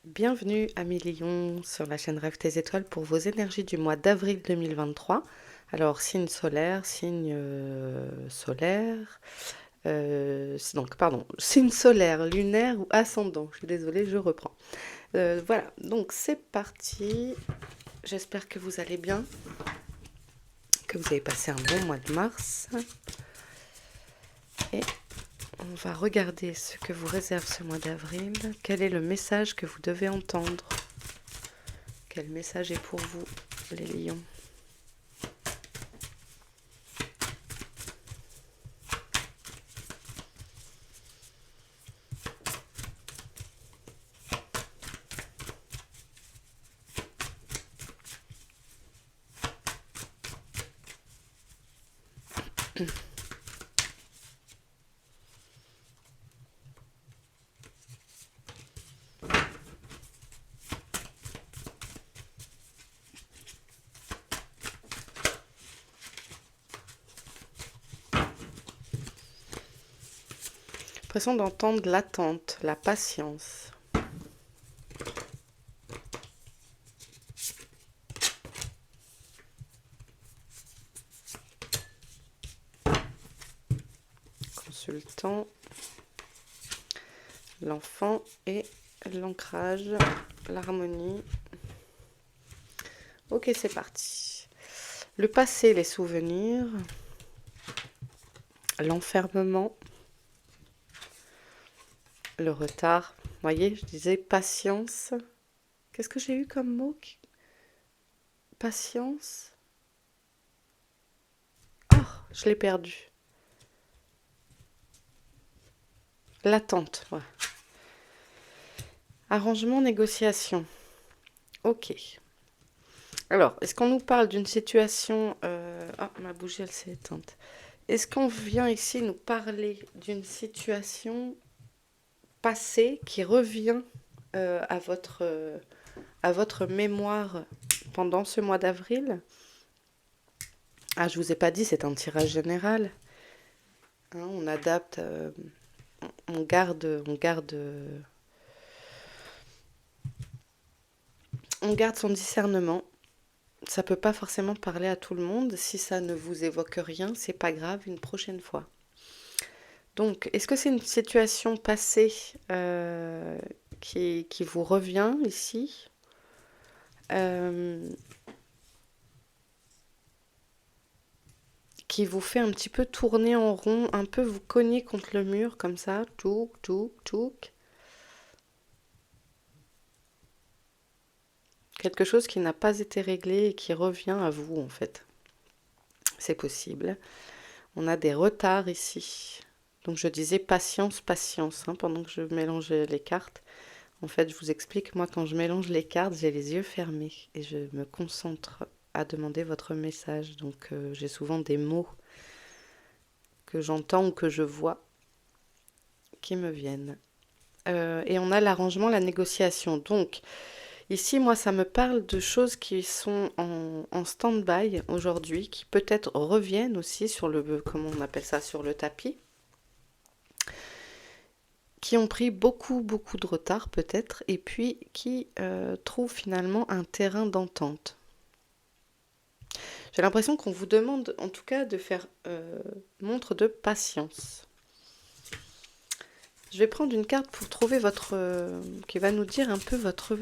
Bienvenue amis Lions sur la chaîne Rêve tes étoiles pour vos énergies du mois d'avril 2023. Alors signe solaire, signe solaire, donc pardon, signe solaire, lunaire ou ascendant. Je suis désolée, je reprends. Voilà, donc c'est parti. J'espère que vous allez bien, que vous avez passé un bon mois de mars. Et on va regarder ce que vous réserve ce mois d'avril. Quel est le message que vous devez entendre? Quel message est pour vous, les lions? L'impression d'entendre l'attente, la patience. Consultant, l'enfant et l'ancrage, l'harmonie. Ok, c'est parti. Le passé, les souvenirs, l'enfermement, le retard. Vous voyez, je disais patience. Qu'est-ce que j'ai eu comme mot? Patience. Oh, je l'ai perdu. L'attente, ouais. Arrangement, négociation. Ok. Alors, est-ce qu'on nous parle d'une situation... Ah, ma bougie, elle s'est éteinte. Est-ce qu'on vient ici nous parler d'une situation passée qui revient à votre mémoire pendant ce mois d'avril? Ah, je vous ai pas dit, c'est un tirage général. Hein, on adapte, on garde son discernement. Ça peut pas forcément parler à tout le monde. Si ça ne vous évoque rien, c'est pas grave, une prochaine fois. Donc, est-ce que c'est une situation passée qui vous revient ici? Euh, qui vous fait un petit peu tourner en rond, un peu vous cogner contre le mur comme ça, touk, touk, touk. Quelque chose qui n'a pas été réglé et qui revient à vous en fait. C'est possible. On a des retards ici. Donc je disais patience, patience, hein, pendant que je mélangeais les cartes. En fait, je vous explique, moi quand je mélange les cartes, j'ai les yeux fermés et je me concentre à demander votre message. Donc j'ai souvent des mots que j'entends ou que je vois qui me viennent. Et on a l'arrangement, la négociation. Donc, ici, moi, ça me parle de choses qui sont en stand-by aujourd'hui, qui peut-être reviennent aussi sur le, comment on appelle ça, sur le tapis, qui ont pris beaucoup, beaucoup de retard peut-être, et puis qui trouvent finalement un terrain d'entente. J'ai l'impression qu'on vous demande en tout cas de faire montre de patience. Je vais prendre une carte pour trouver votre... qui va nous dire un peu votre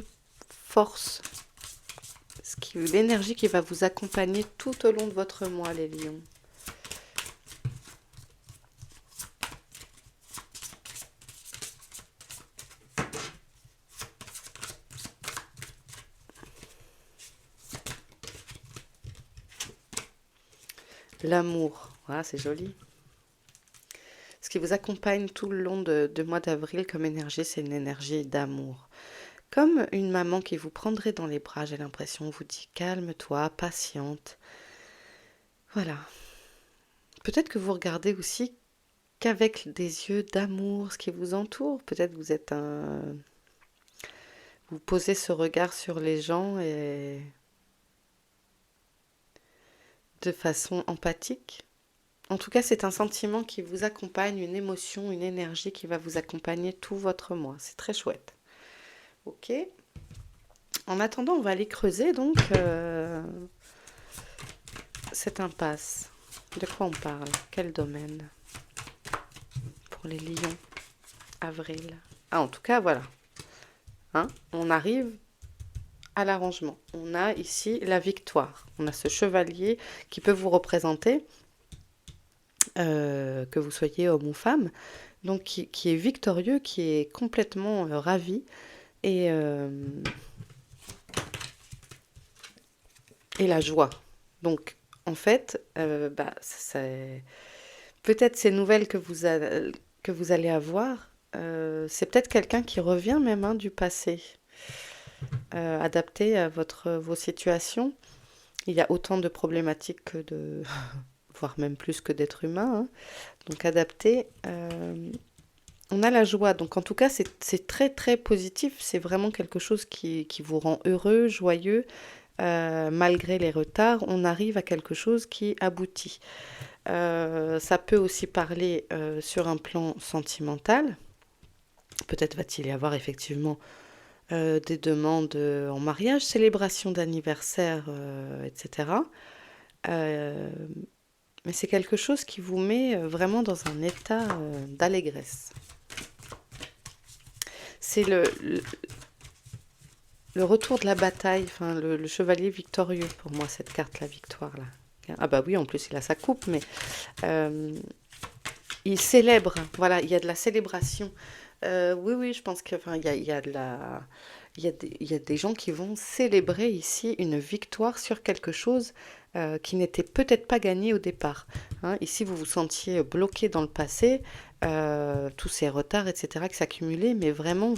force, l'énergie qui va vous accompagner tout au long de votre mois, les lions. L'amour, voilà, c'est joli. Ce qui vous accompagne tout le long de mois d'avril comme énergie, c'est une énergie d'amour. Comme une maman qui vous prendrait dans les bras, j'ai l'impression, vous dit calme-toi, patiente. Voilà. Peut-être que vous regardez aussi qu'avec des yeux d'amour ce qui vous entoure. Peut-être vous êtes un... Vous posez ce regard sur les gens et de façon empathique. En tout cas, c'est un sentiment qui vous accompagne, une émotion, une énergie qui va vous accompagner tout votre mois. C'est très chouette. Ok. En attendant, on va aller creuser donc cette impasse. De quoi on parle? Quel domaine? Pour les lions, avril. Ah, en tout cas, voilà. Hein, on arrive à l'arrangement. On a ici la victoire. On a ce chevalier qui peut vous représenter, que vous soyez homme ou femme, donc qui est victorieux, qui est complètement ravi et, et la joie. Donc, en fait, peut-être ces nouvelles que vous allez avoir, c'est peut-être quelqu'un qui revient même hein, du passé, adapté à vos situations. Il y a autant de problématiques que de, voire même plus que d'êtres humains, hein. Donc adapté. On a la joie. Donc en tout cas, c'est très très positif. C'est vraiment quelque chose qui vous rend heureux, joyeux. Malgré les retards, on arrive à quelque chose qui aboutit. Ça peut aussi parler sur un plan sentimental. Peut-être va-t-il y avoir effectivement des demandes en mariage, célébration d'anniversaire, etc. Euh, mais c'est quelque chose qui vous met vraiment dans un état d'allégresse. C'est le retour de la bataille, enfin le chevalier victorieux pour moi, cette carte, la victoire là. Ah bah oui, en plus il a sa coupe, mais euh, il célèbre, voilà, il y a de la célébration. Oui, oui, je pense que, enfin, il y a de la, il y a des gens qui vont célébrer ici une victoire sur quelque chose qui n'était peut-être pas gagné au départ. Hein. Ici, vous vous sentiez bloqué dans le passé, tous ces retards, etc., qui s'accumulaient, mais vraiment,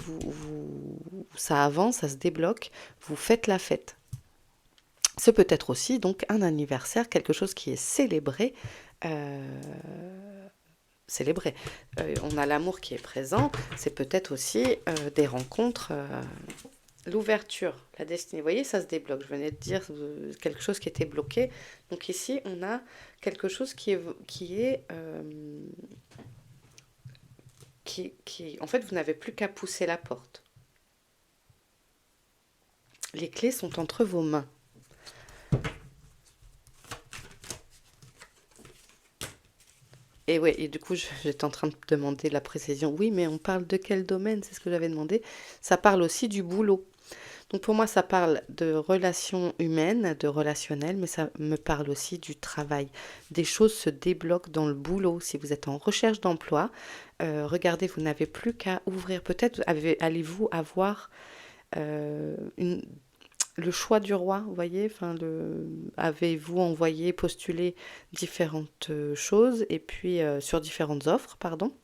ça avance, ça se débloque, vous faites la fête. Ce peut être aussi donc un anniversaire, quelque chose qui est célébré. euh, célébrer. On a l'amour qui est présent, c'est peut-être aussi des rencontres, l'ouverture, la destinée. Vous voyez, ça se débloque. Je venais de dire quelque chose qui était bloqué. Donc ici, on a quelque chose qui en fait, vous n'avez plus qu'à pousser la porte. Les clés sont entre vos mains. Et ouais, et du coup, j'étais en train de demander la précision. Oui, mais on parle de quel domaine? C'est ce que j'avais demandé. Ça parle aussi du boulot. Donc pour moi, ça parle de relations humaines, de relationnel, mais ça me parle aussi du travail. Des choses se débloquent dans le boulot. Si vous êtes en recherche d'emploi, regardez, vous n'avez plus qu'à ouvrir. Peut-être allez-vous avoir une le choix du roi, vous voyez, enfin, avez-vous envoyé, postulé différentes choses et puis sur différentes offres, pardon.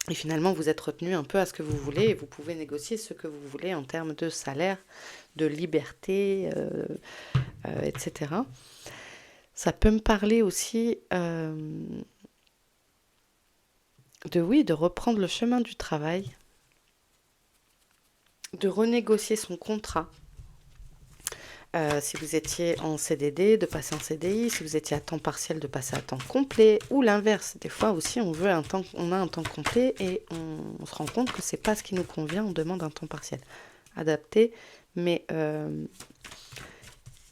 Et finalement, vous êtes retenu un peu à ce que vous voulez et vous pouvez négocier ce que vous voulez en termes de salaire, de liberté, etc. Ça peut me parler aussi oui, de reprendre le chemin du travail, de renégocier son contrat. Si vous étiez en CDD, de passer en CDI, si vous étiez à temps partiel, de passer à temps complet, ou l'inverse. Des fois aussi, on a un temps complet et on se rend compte que c'est pas ce qui nous convient, on demande un temps partiel. Adapté, mais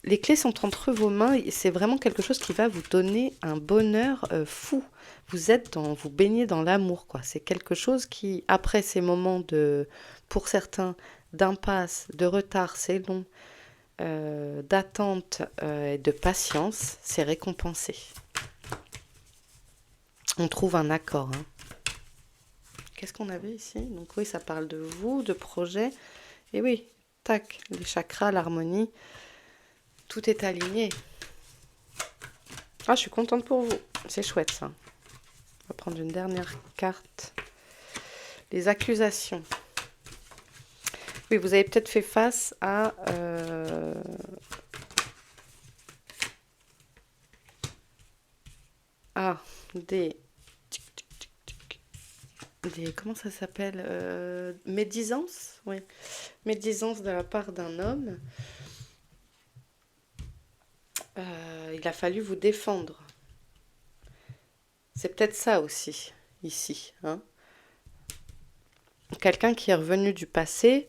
les clés sont entre vos mains. C'est vraiment quelque chose qui va vous donner un bonheur fou. Vous baignez dans l'amour, quoi. C'est quelque chose qui, après ces moments pour certains, d'impasse, de retard, c'est long d'attente et de patience, c'est récompensé. On trouve un accord. Hein. Qu'est-ce qu'on avait ici? Donc oui, ça parle de vous, de projet. Et oui, tac, les chakras, l'harmonie, tout est aligné. Ah, je suis contente pour vous. C'est chouette ça. On va prendre une dernière carte. Les accusations. Oui, vous avez peut-être fait face à des comment ça s'appelle médisance, oui, médisance de la part d'un homme. Il a fallu vous défendre. C'est peut-être ça aussi ici, hein. quelqu'un qui est revenu du passé,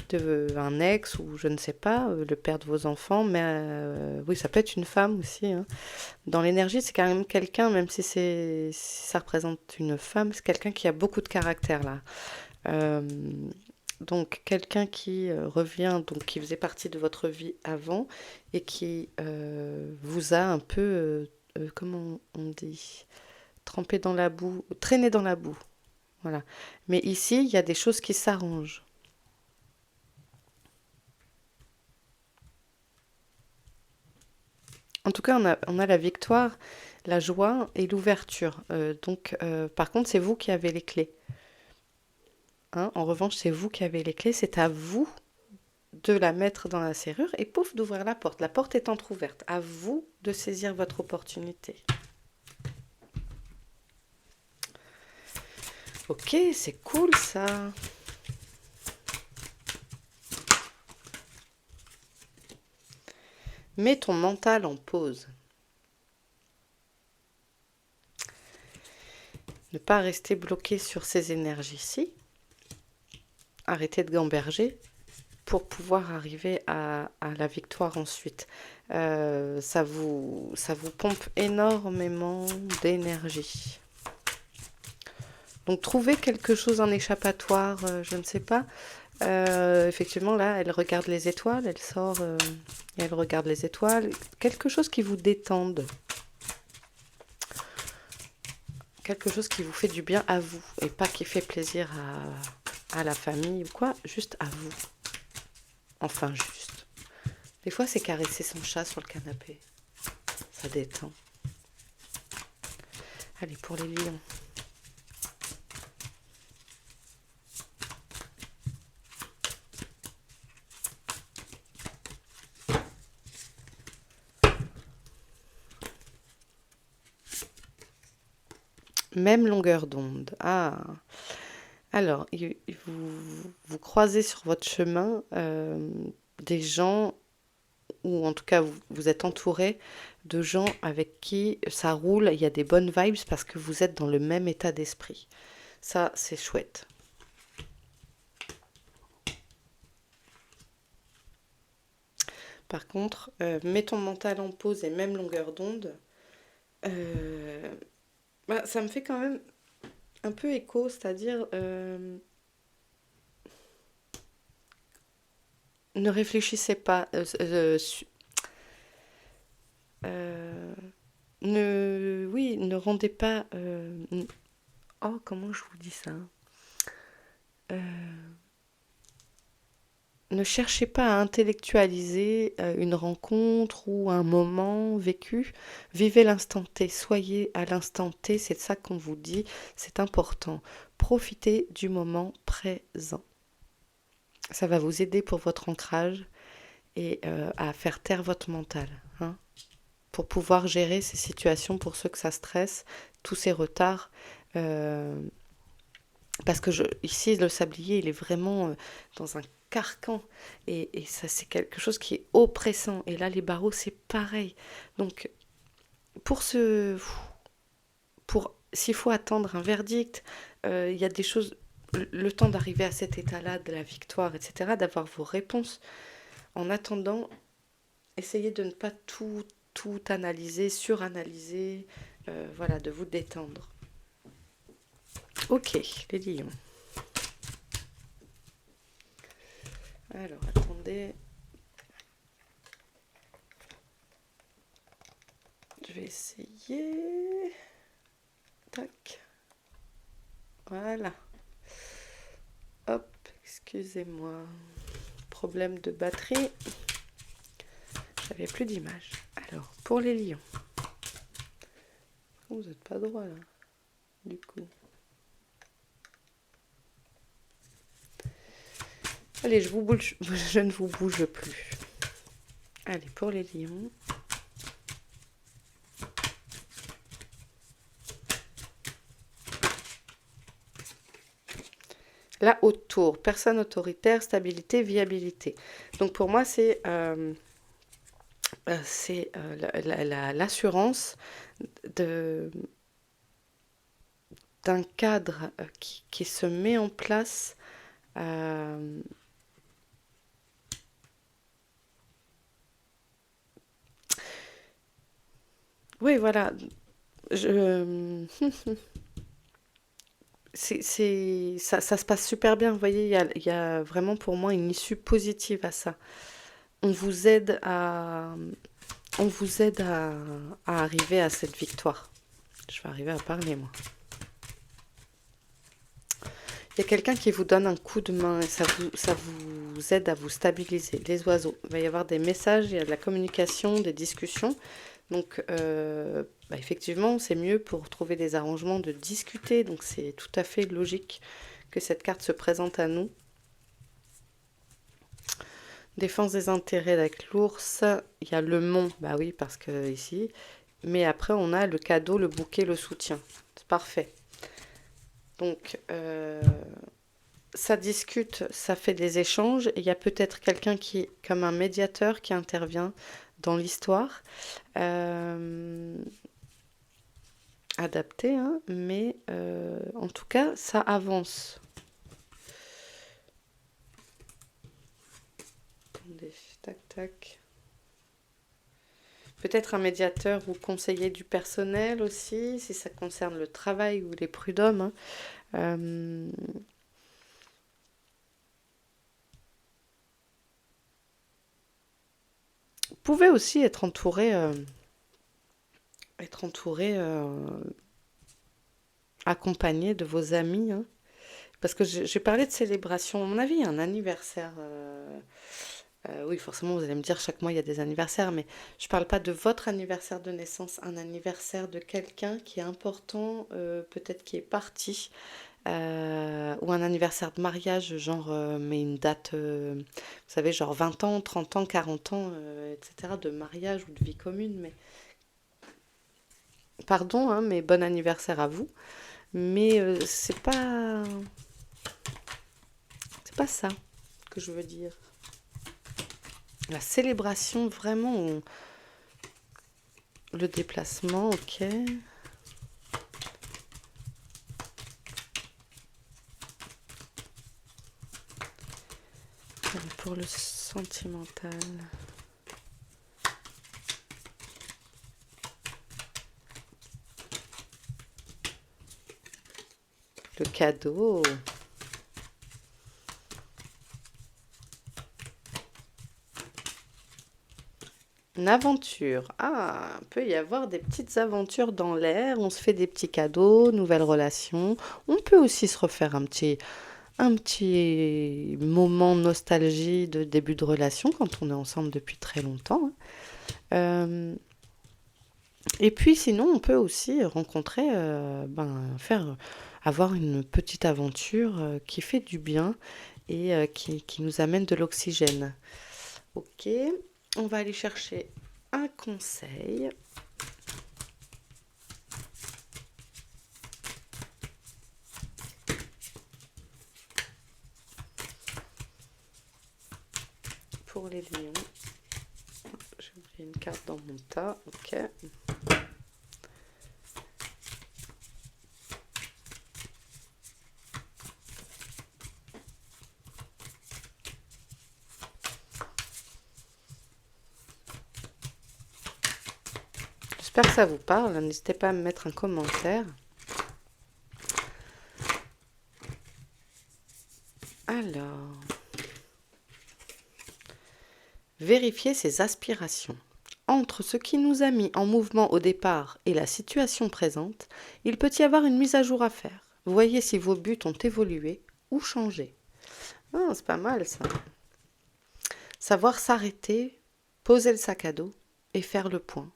un ex ou je ne sais pas, le père de vos enfants, mais oui, ça peut être une femme aussi, hein. Dans l'énergie, c'est quand même quelqu'un, même si ça représente une femme, c'est quelqu'un qui a beaucoup de caractère là. Euh, donc quelqu'un qui revient, donc qui faisait partie de votre vie avant et qui vous a un peu, comment on dit, trempé dans la boue, traîné dans la boue. Voilà. Mais ici, il y a des choses qui s'arrangent. En tout cas, on a la victoire, la joie et l'ouverture. Donc, par contre, c'est vous qui avez les clés, hein. En revanche, c'est vous qui avez les clés. C'est à vous de la mettre dans la serrure et pouf, d'ouvrir la porte. La porte est entrouverte. À vous de saisir votre opportunité. Ok, c'est cool ça. Mets ton mental en pause. Ne pas rester bloqué sur ces énergies-ci. Arrêtez de gamberger pour pouvoir arriver à la victoire ensuite. Ça vous pompe énormément d'énergie. Donc trouvez quelque chose, un échappatoire, je ne sais pas. Effectivement, là, elle regarde les étoiles, elle sort et elle regarde les étoiles. Quelque chose qui vous détende. Quelque chose qui vous fait du bien à vous et pas qui fait plaisir à la famille ou quoi, juste à vous. Enfin, juste. Des fois, c'est caresser son chat sur le canapé. Ça détend. Allez, pour les lions. Même longueur d'onde. Ah. Alors, vous croisez sur votre chemin des gens, ou en tout cas vous êtes entouré de gens avec qui ça roule, il y a des bonnes vibes parce que vous êtes dans le même état d'esprit. Ça, c'est chouette. Par contre, mets ton mental en pause et même longueur d'onde, euh, ça me fait quand même un peu écho, c'est-à-dire ne réfléchissez pas, euh, oui, ne rendez pas, oh, comment je vous dis ça? Euh, Ne cherchez pas à intellectualiser une rencontre ou un moment vécu. Vivez l'instant T. Soyez à l'instant T. C'est ça qu'on vous dit. C'est important. Profitez du moment présent. Ça va vous aider pour votre ancrage et à faire taire votre mental, hein, pour pouvoir gérer ces situations pour ceux que ça stresse, tous ces retards. euh, Parce que ici, le sablier, il est vraiment dans un carcan. Et ça, c'est quelque chose qui est oppressant. Et là, les barreaux, c'est pareil. Donc, pour ce... s'il faut attendre un verdict, il y a des choses... Le temps d'arriver à cet état-là, de la victoire, etc., d'avoir vos réponses. En attendant, essayez de ne pas tout analyser, suranalyser. Voilà, de vous détendre. Ok, les lions. Alors, attendez. Je vais essayer. Tac. Voilà. Hop, excusez-moi. Problème de batterie. J'avais plus d'image. Alors, pour les lions. Vous n'êtes pas droit là, du coup. Allez, je ne vous bouge plus. Allez, pour les lions. Là, autour, personne autoritaire, stabilité, viabilité. Donc pour moi, c'est l'assurance d'un cadre qui se met en place Euh, oui, voilà. Je... ça se passe super bien. Vous voyez, il y a vraiment pour moi une issue positive à ça. On vous aide à, on vous aide à arriver à cette victoire. Je vais arriver à parler, moi. Il y a quelqu'un qui vous donne un coup de main et ça vous aide à vous stabiliser. Les oiseaux. Il va y avoir des messages, il y a de la communication, des discussions. Donc, effectivement, c'est mieux pour trouver des arrangements de discuter. Donc, c'est tout à fait logique que cette carte se présente à nous. Défense des intérêts avec l'ours. Il y a le mont, bah oui, parce que ici. Mais après, on a le cadeau, le bouquet, le soutien. C'est parfait. Donc, ça discute, ça fait des échanges. Et il y a peut-être quelqu'un qui, comme un médiateur, qui intervient dans l'histoire. Euh, Adapté, hein, mais en tout cas, ça avance. Attendez, tac, tac. Peut-être un médiateur ou conseiller du personnel aussi, si ça concerne le travail ou les prud'hommes. Hein. Euh, Vous pouvez aussi être entouré, accompagné de vos amis. Hein. Parce que j'ai parlé de célébration. À mon avis, il y a un anniversaire. Oui, forcément, vous allez me dire, chaque mois, il y a des anniversaires, mais je ne parle pas de votre anniversaire de naissance, un anniversaire de quelqu'un qui est important, peut-être qui est parti, ou un anniversaire de mariage, genre, mais une date, vous savez, genre 20 ans, 30 ans, 40 ans, etc., de mariage ou de vie commune, mais pardon, hein, mais bon anniversaire à vous, mais c'est pas ça que je veux dire. La célébration, vraiment, le déplacement, ok. Pour le sentimental. Le cadeau. Une aventure. Ah, il peut y avoir des petites aventures dans l'air. On se fait des petits cadeaux, nouvelles relations. On peut aussi se refaire un petit moment nostalgie de début de relation quand on est ensemble depuis très longtemps. Hein. Euh, et puis sinon, on peut aussi rencontrer, avoir une petite aventure qui fait du bien et qui nous amène de l'oxygène. Ok, on va aller chercher un conseil. Pour les lions. J'ai oublié une carte dans mon tas. Ok. J'espère que ça vous parle. N'hésitez pas à me mettre un commentaire. Alors, vérifier ses aspirations. Entre ce qui nous a mis en mouvement au départ et la situation présente, il peut y avoir une mise à jour à faire. Voyez si vos buts ont évolué ou changé. Ah, c'est pas mal ça. Savoir s'arrêter, poser le sac à dos et faire le point.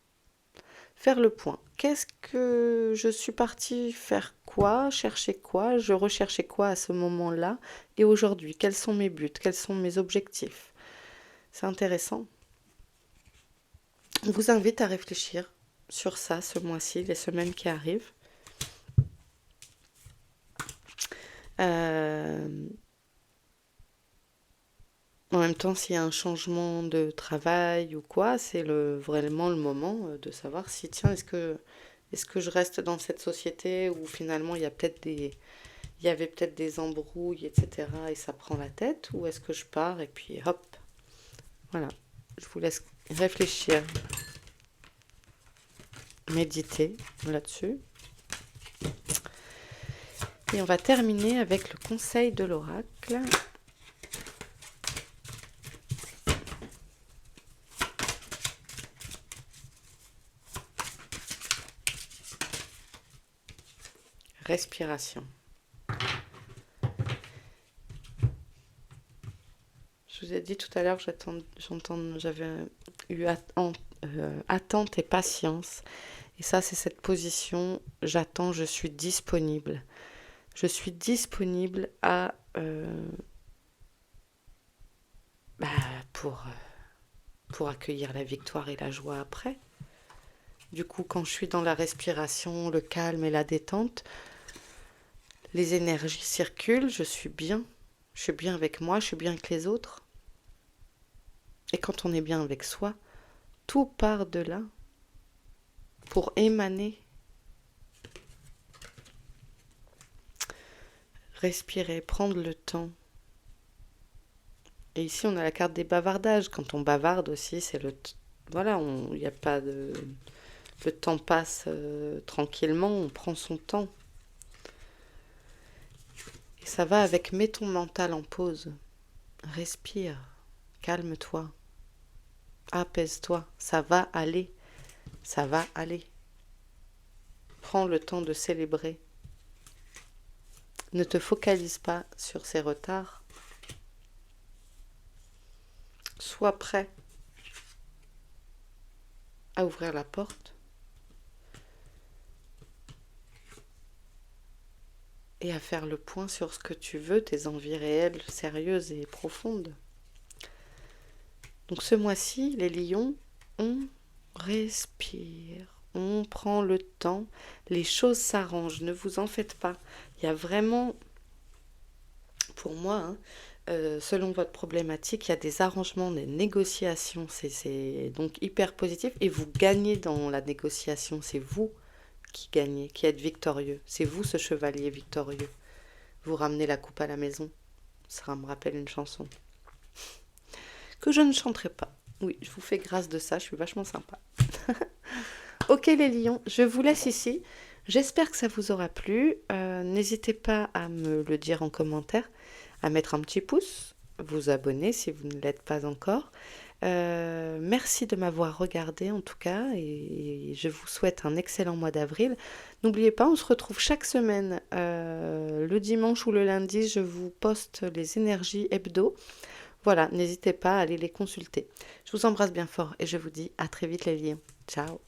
Faire le point. Qu'est-ce que je suis partie faire quoi, chercher quoi, je recherchais quoi à ce moment-là et aujourd'hui, quels sont mes buts, quels sont mes objectifs. C'est intéressant. On vous invite à réfléchir sur ça ce mois-ci, les semaines qui arrivent. Euh, En même temps, s'il y a un changement de travail ou quoi, c'est vraiment le moment de savoir si, tiens, est-ce que je reste dans cette société où finalement il y a peut-être il y avait peut-être des embrouilles, etc. et ça prend la tête, ou est-ce que je pars et puis hop, voilà. Je vous laisse réfléchir, méditer là-dessus. Et on va terminer avec le conseil de l'oracle. Respiration. Je vous ai dit tout à l'heure que j'avais eu attente et patience. Et ça, c'est cette position, j'attends, je suis disponible. Je suis disponible pour accueillir la victoire et la joie après. Du coup, quand je suis dans la respiration, le calme et la détente, les énergies circulent, je suis bien. Je suis bien avec moi, je suis bien avec les autres. Et quand on est bien avec soi, tout part de là pour émaner. Respirer, prendre le temps. Et ici, on a la carte des bavardages. Quand on bavarde aussi, c'est voilà, il n'y a pas de... Le temps passe tranquillement, on prend son temps. Et ça va avec mets ton mental en pause. Respire, calme-toi, apaise-toi. Ça va aller, ça va aller. Prends le temps de célébrer. Ne te focalise pas sur ces retards. Sois prêt à ouvrir la porte et à faire le point sur ce que tu veux, tes envies réelles, sérieuses et profondes. Donc ce mois-ci, les lions, on respire, on prend le temps, les choses s'arrangent, ne vous en faites pas. Il y a vraiment, pour moi, selon votre problématique, il y a des arrangements, des négociations, c'est donc hyper positif et vous gagnez dans la négociation, c'est vous qui gagnez, qui êtes victorieux, c'est vous ce chevalier victorieux. Vous ramenez la coupe à la maison, ça me rappelle une chanson que je ne chanterai pas. Oui, je vous fais grâce de ça, je suis vachement sympa. Ok les lions, je vous laisse ici. J'espère que ça vous aura plu. N'hésitez pas à me le dire en commentaire, à mettre un petit pouce, vous abonner si vous ne l'êtes pas encore. Merci de m'avoir regardé en tout cas et je vous souhaite un excellent mois d'avril. N'oubliez pas, on se retrouve chaque semaine le dimanche ou le lundi, je vous poste les énergies hebdo. Voilà, n'hésitez pas à aller les consulter. Je vous embrasse bien fort et je vous dis à très vite les lions. Ciao.